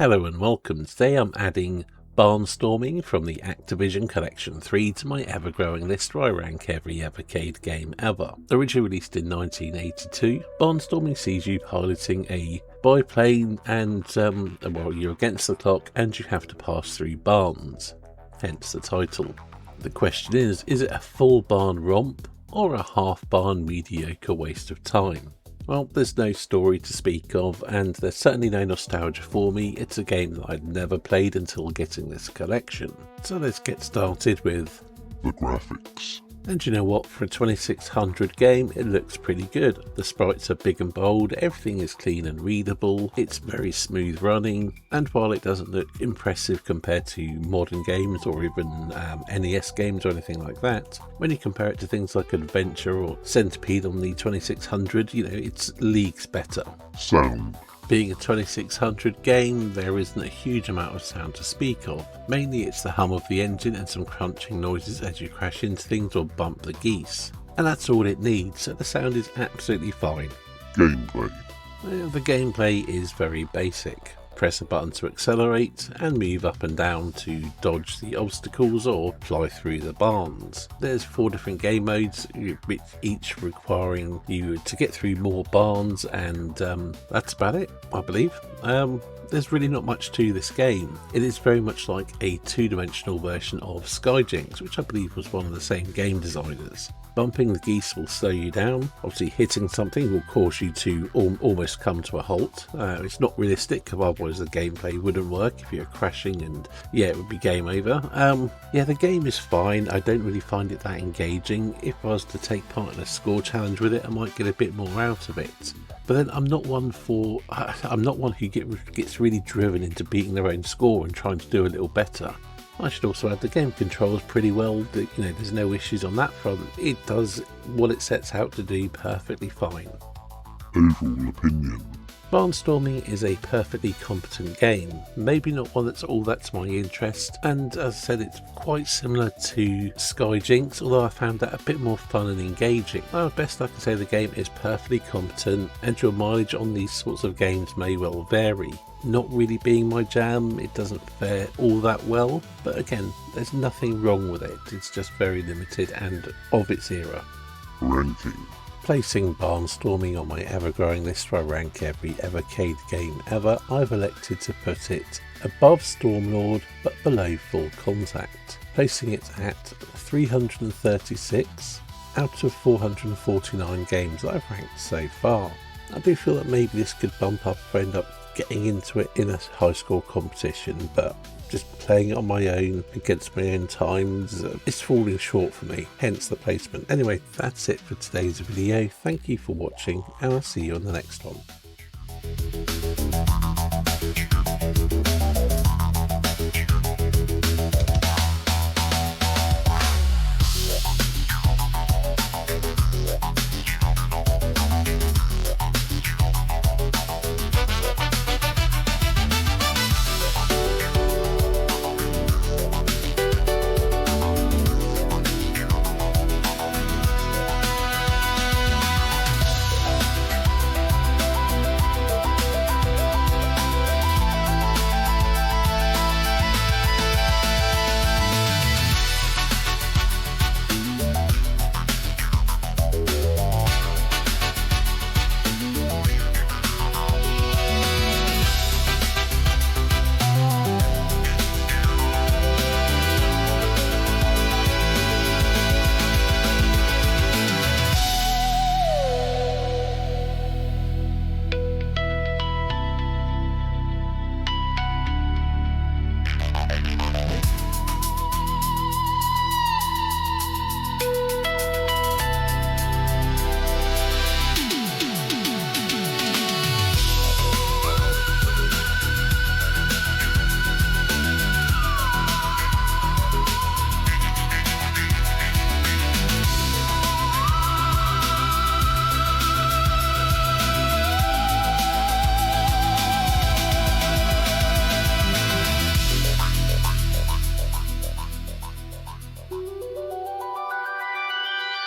Hello and welcome. Today I'm adding Barnstorming from the Activision Collection 3 to my ever-growing list where I rank every Evercade game ever. Originally released in 1982, Barnstorming sees you piloting a biplane and, well, you're against the clock and you have to pass through barns, hence the title. The question is it a full barn romp or a half barn mediocre waste of time? Well, there's no story to speak of, and there's certainly no nostalgia for me. It's a game that I'd never played until getting this collection. So let's get started with the graphics. And you know what, for a 2600 game, it looks pretty good. The sprites are big and bold, everything is clean and readable, it's very smooth running, and while it doesn't look impressive compared to modern games or even NES games or anything like that, when you compare it to things like Adventure or Centipede on the 2600, you know, it's leagues better. Sound. Being a 2600 game, there isn't a huge amount of sound to speak of. Mainly it's the hum of the engine and some crunching noises as you crash into things or bump the geese. And that's all it needs, so the sound is absolutely fine. Gameplay. Well, the gameplay is very basic. Press a button to accelerate and move up and down to dodge the obstacles or fly through the barns. There's 4 different game modes, each requiring you to get through more barns, and that's about it, I believe. There's really not much to this game. It is very much like a 2-dimensional version of Skyjinx, which I believe was one of the same game designers. Bumping the geese will slow you down. Obviously hitting something will cause you to almost come to a halt. It's not realistic, otherwise the gameplay wouldn't work if you're crashing, and yeah, it would be game over. Yeah, the game is fine. I don't really find it that engaging. If I was to take part in a score challenge with it, I might get a bit more out of it. But then I'm not one who gets really driven into beating their own score and trying to do a little better. I should also add the game controls pretty well. There's no issues on that front. It does what it sets out to do perfectly fine. Overall opinion. Barnstorming is a perfectly competent game, maybe not one that's all that's my interest, and as I said, it's quite similar to Skyjinx, although I found that a bit more fun and engaging. Well, best I can say, the game is perfectly competent, and your mileage on these sorts of games may well vary. Not really being my jam, it doesn't fare all that well, but again, there's nothing wrong with it, it's just very limited and of its era. Ranking. Placing Barnstorming on my ever-growing list where I rank every Evercade game ever, I've elected to put it above Stormlord but below Full Contact, placing it at 336 out of 449 games that I've ranked so far. I do feel that maybe this could bump up if I end up getting into it in a high score competition, but just playing it on my own against my own times, it's falling short for me, hence the placement. Anyway, that's it for today's video. Thank you for watching, and I'll see you on the next one.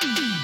You